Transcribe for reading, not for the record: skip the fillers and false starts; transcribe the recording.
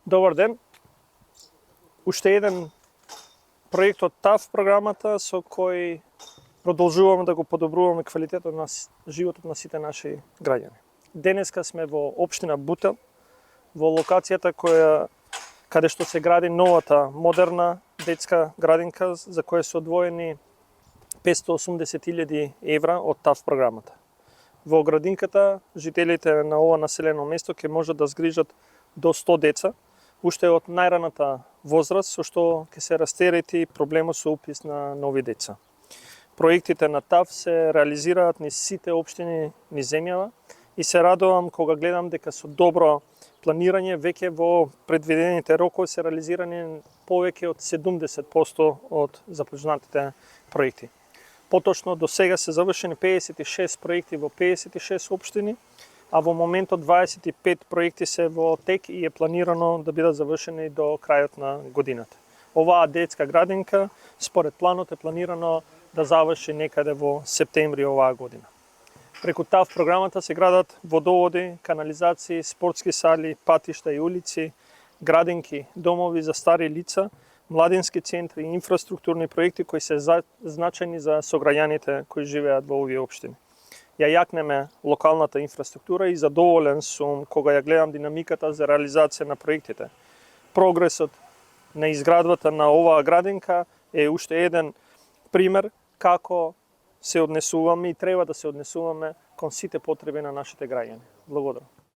Добар ден. Уште еден проект од ТАФ програмата со кој продолжуваме да го подобруваме квалитетот на животот на сите наши граѓани. Денеска сме во општина Бутел, во локацијата каде што се гради новата модерна детска градинка за која се одвоени 580.000 евра од ТАФ програмата. Во градинката жителите на ова населено место ќе можат да згрижат до 100 деца, уште од најраната возраст, со што ќе се растерети проблемот со упис на нови деца. Проектите на ТАФ се реализираат низ сите општини низ земјава и се радувам кога гледам дека со добро планирање веќе во предвидените рокови се реализирани повеќе од 70% од започнатите проекти. Поточно до сега се завршени 56 проекти во 56 општини, а во моментот 25 проекти се во тек и е планирано да бидат завршени до крајот на годината. Оваа детска градинка, според планот, е планирано да заврши некаде во септември оваа година. Преку ТАФ програмата се градат водоводи, канализации, спортски сали, патишта и улици, градинки, домови за стари лица, младински центри и инфраструктурни проекти кои се значајни за сограѓаните кои живеат во овие општини. Ја јакнеме локалната инфраструктура и задоволен сум кога ја гледам динамиката за реализација на проектите. Прогресот на изградбата на оваа градинка е уште еден пример како се однесуваме и треба да се однесуваме кон сите потреби на нашите граѓани. Благодарам.